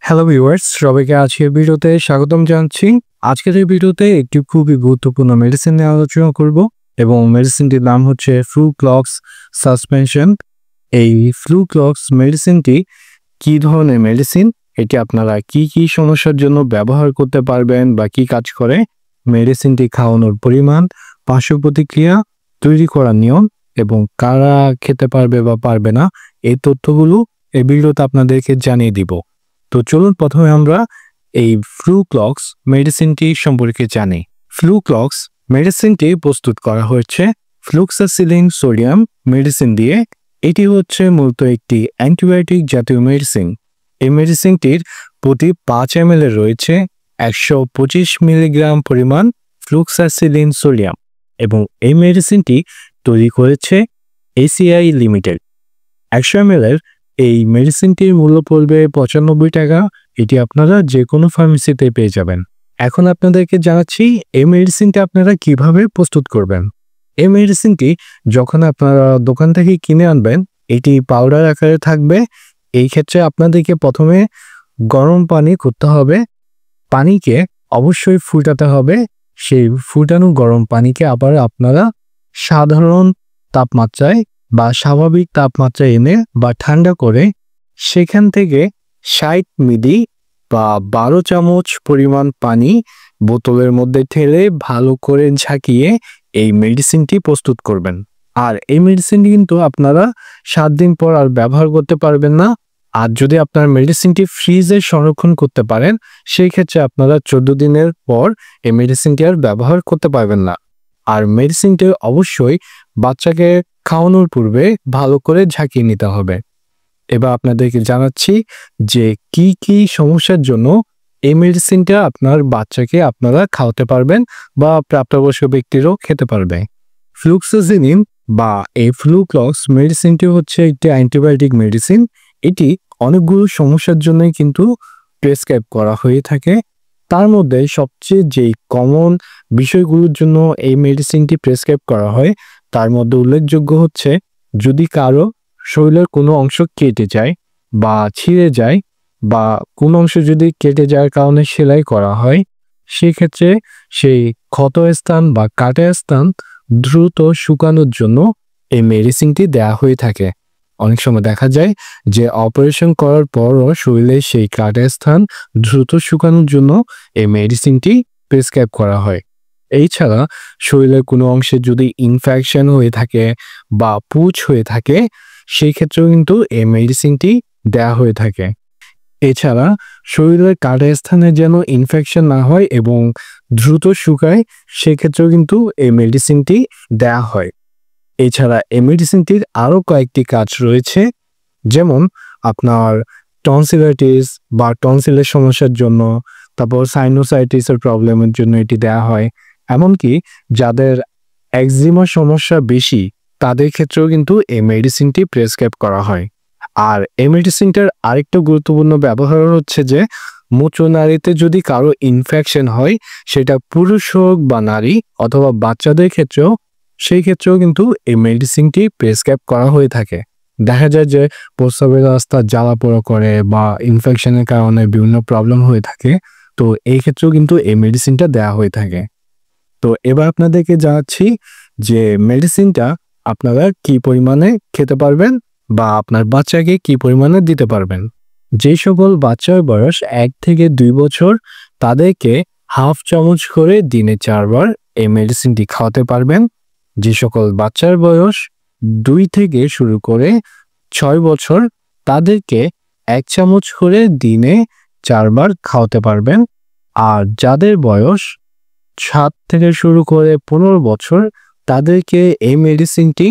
Hello viewers, সবাইকে আজকের ভিডিওতে স্বাগতম জানাচ্ছি। আজকের এই ভিডিওতে একটি খুবই গুরুত্বপূর্ণ মেডিসিন নিয়ে আলোচনা করব এবং মেডিসিনটির নাম হচ্ছে ফ্লুক্লক্স সাসপেনশন। এই ফ্লুক্লক্স মেডিসিনটি কি ধরনের মেডিসিন, এটি আপনারা কি কি সমস্যার জন্য ব্যবহার করতে পারবেন বা কি কাজ করে, মেডিসিনটি খাওয়ানোর পরিমাণ, পার্শ্ব প্রতিক্রিয়া, তৈরি করার নিয়ম এবং কারা খেতে পারবে বা পারবে না, এই তথ্যগুলো এই ভিডিওতে আপনাদেরকে জানিয়ে দিব। তো চলুন প্রথমে আমরা এই ফ্লুক্লক্স মেডিসিনটি সম্পর্কে জানি। ফ্লুক্লক্স মেডিসিনটি প্রস্তুত করা হয়েছে ফ্লুক্সাসিলিন সোডিয়াম মেডিসিন দিয়ে। এটি হচ্ছে মূলত একটি অ্যান্টিবায়োটিক জাতীয় মেডিসিন। এই মেডিসিনটির প্রতি 5 ml রয়েছে 125 মিলিগ্রাম পরিমাণ ফ্লুক্সাসিলিন সোডিয়াম এবং এই মেডিসিনটি তৈরি করেছে এসিআই লিমিটেড। 100 ml এই মেডিসিনটির মূল্য পড়বে 95 টাকা। এটি আপনারা যে কোনো ফার্মেসিতে পেয়ে যাবেন। এখন আপনাদেরকে জানাচ্ছি এই মেডিসিনটি আপনারা কিভাবে প্রস্তুত করবেন। এই মেডিসিনটি যখন আপনারা দোকান থেকে কিনে আনবেন, এটি পাউডার আকারে থাকবে। এই ক্ষেত্রে আপনাদেরকে প্রথমে গরম পানি করতে হবে। পানিকে অবশ্যই ফুটাতে হবে। সেই ফুটানো গরম পানিকে আবার আপনারা সাধারণ তাপমাত্রায় বা স্বাভাবিক তাপমাত্রায় এনে বা ঠান্ডা করে সেখান থেকে 60 মিলি বা 12 চামচ পরিমাণ পানি বোতলের মধ্যে ঢেলে ভালো করে ঝাঁকিয়ে এই মেডিসিনটি প্রস্তুত করবেন। আর এই মেডিসিনটি কিন্তু আপনারা 7 দিন পর আর ব্যবহার করতে পারবেন না। আর যদি আপনার মেডিসিনটি ফ্রিজে সংরক্ষণ করতে পারেন, সেই ক্ষেত্রে আপনারা 14 দিনের পর এই মেডিসিনটি আর ব্যবহার করতে পারবেন না। আর মেডিসিনটি অবশ্যই বাচ্চাকে খাওয়ানোর পূর্বে ভালো করে ঝাঁকিয়ে নিতে হবে। এবার আপনাদেরকে জানাচ্ছি যে কি কি সমস্যার জন্য এই মেডিসিনটা আপনার বাচ্চাকে আপনারা খাওয়াতে পারবেন বা প্রাপ্তবয়স্ক ব্যক্তিরও খেতে পারবে। ফ্লুক্সাসিলিন বা এই ফ্লুক্লক্স মেডিসিনটি হচ্ছে একটি অ্যান্টিবায়োটিক মেডিসিন। এটি অনেকগুলো সমস্যার জন্যই কিন্তু প্রেসক্রাইব করা হয়ে থাকে। তার মধ্যে সবচেয়ে যেই কমন বিষয়গুলোর জন্য এই মেডিসিনটি প্রেসক্রাইব করা হয়, তার মধ্যে উল্লেখযোগ্য হচ্ছে যদি কারো শরীরের কোনো অংশ কেটে যায় বা ছিঁড়ে যায় বা কোনো অংশ যদি কেটে যাওয়ার কারণে সেলাই করা হয়, সেক্ষেত্রে সেই ক্ষত স্থান বা কাটা স্থান দ্রুত শুকানোর জন্য এই মেডিসিনটি দেয়া হয়ে থাকে। অনেক সময় দেখা যায় যে অপারেশন করার পরও শরীরে সেই কাটা স্থান দ্রুত শুকানোর জন্য এই মেডিসিনটি প্রেসক্রাইব করা হয়। এছাড়া শরীরের কোনো অংশে যদি ইনফেকশন হয়ে থাকে বা পুঁজ হয়ে থাকে, সেই ক্ষেত্রেও কিন্তু এই মেডিসিনটি দেয়া হয়ে থাকে। এছাড়া শরীরের কাটা স্থানে যেন ইনফেকশন না হয় এবং দ্রুত শুকায়, সেক্ষেত্রেও কিন্তু এই মেডিসিনটি দেয়া হয়। এছাড়া এই মেডিসিনটির আরও কয়েকটি কাজ রয়েছে, যেমন আপনার টনসিলাইটিস বা টনসিলের সমস্যার জন্য, তারপর সাইনোসাইটিসের প্রবলেমের জন্য এটি দেয়া হয়। এমনকি যাদের একজিমা সমস্যা বেশি, তাদের ক্ষেত্রেও কিন্তু এই মেডিসিনটি প্রেসক্রাইব করা হয়। আর এই মেডিসিনটার আরেকটা গুরুত্বপূর্ণ ব্যবহার হচ্ছে যে মূত্রনালীতে যদি কারো ইনফেকশন হয়, সেটা পুরুষ হোক বা নারী অথবা বাচ্চাদের ক্ষেত্রেও, সেই ক্ষেত্রেও কিন্তু এই মেডিসিনটি প্রেসক্রাইব করা হয়ে থাকে। দেখা যায় যে প্রস্রাবের রাস্তা জ্বালা পোড়া করে বা ইনফেকশনের কারণে বিভিন্ন প্রবলেম হয়ে থাকে, তো এই ক্ষেত্রেও কিন্তু এই মেডিসিনটা দেওয়া হয়ে থাকে। তো এবার আপনাদেরকে জানাচ্ছি যে মেডিসিনটা আপনারা কি পরিমাণে খেতে পারবেন বা আপনার বাচ্চাকে কি পরিমাণে দিতে পারবেন। যে সকল বাচ্চার বয়স 1 থেকে 2 বছর, তাদেরকে হাফ চামচ করে দিনে 4 বার এই মেডিসিনটি খাওয়াতে পারবেন। যে সকল বাচ্চার বয়স 2 থেকে শুরু করে 6 বছর, তাদেরকে 1 চামচ করে দিনে 4 বার খাওয়াতে পারবেন। আর যাদের বয়স 7 থেকে শুরু করে 15 বছর, তাদেরকে এই মেডিসিনটি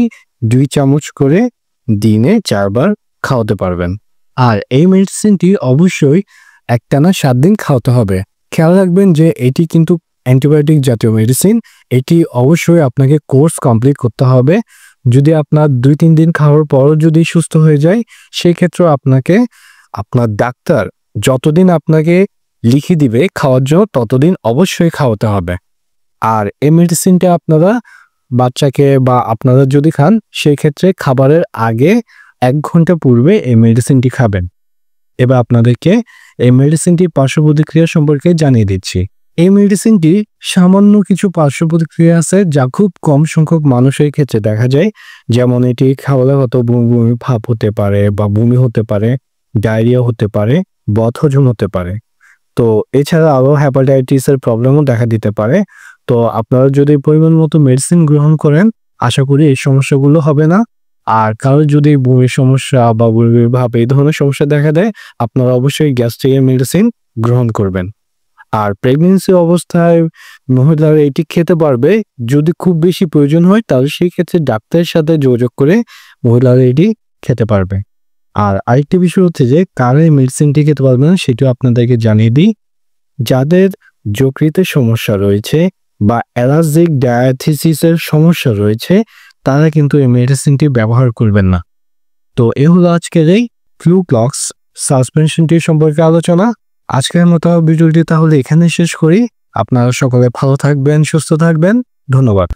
2 চামচ করে দিনে 4 বার খাওয়াতে পারবেন। আর এই মেডিসিনটি অবশ্যই একটানা 7 দিন খাওয়াতে হবে। খেয়াল রাখবেন যে এটি কিন্তু অ্যান্টিবায়োটিক জাতীয় মেডিসিন। এটি অবশ্যই আপনাকে কোর্স কমপ্লিট করতে হবে। যদি আপনার 2-3 দিন খাওয়ার পরও যদি সুস্থ হয়ে যায়, সেই ক্ষেত্রে আপনাকে আপনার ডাক্তার যতদিন আপনাকে লিখে দিবে খাওয়ার জন্য, ততদিন অবশ্যই খাওয়াতে হবে। আর এই মেডিসিনটা আপনারা বাচ্চাকে বা আপনারা যদি খান সেই ক্ষেত্রে খাবারের আগে 1 ঘন্টা পূর্বে এই মেডিসিনটি খাবেন। এবার আপনাদেরকে এই মেডিসিনটির পার্শ্ব প্রতিক্রিয়া সম্পর্কে জানিয়ে দিচ্ছি। এই মেডিসিনটি সামান্য কিছু পার্শ্ব প্রতিক্রিয়া আছে যা খুব কম সংখ্যক মানুষের ক্ষেত্রে দেখা যায়, যেমন এটি খাওয়ালে হয়তো বমি বমি ভাব হতে পারে বা বমি হতে পারে, ডায়রিয়া হতে পারে, বদহজম হতে পারে। তো এছাড়া আরও হেপাটাইটিসের প্রবলেমও দেখা দিতে পারে। তো আপনারা যদি পরিমাণ মতো মেডিসিন গ্রহণ করেন আশা করি এই সমস্যাগুলো হবে না। আর কারোর যদি বমির সমস্যা বা বমির ভাব এই ধরনের সমস্যা দেখা দেয় আপনারা অবশ্যই গ্যাস্ট্রিকের মেডিসিন গ্রহণ করবেন। আর প্রেগন্যান্সি অবস্থায় মহিলারা এটি খেতে পারবে, যদি খুব বেশি প্রয়োজন হয় তাহলে সেই ক্ষেত্রে ডাক্তারের সাথে যোগাযোগ করে মহিলারা এটি খেতে পারবে। আর আরেকটি বিষয় হচ্ছে যে কারা এই মেডিসিনটি খেতে পারবে না সেটিও আপনাদেরকে জানিয়ে দিই। যাদের যকৃতের সমস্যা রয়েছে বা অ্যালার্জিক ডায়াথিসিসের সমস্যা রয়েছে তারা কিন্তু এই মেডিসিনটি ব্যবহার করবেন না। তো এ হলো আজকের এই ফ্লুক্লক্স সাসপেনশনটি সম্পর্কে আলোচনা। আজকের মতো ভিডিওটি তাহলে এখানে শেষ করি। আপনারা সকলে ভালো থাকবেন, সুস্থ থাকবেন। ধন্যবাদ।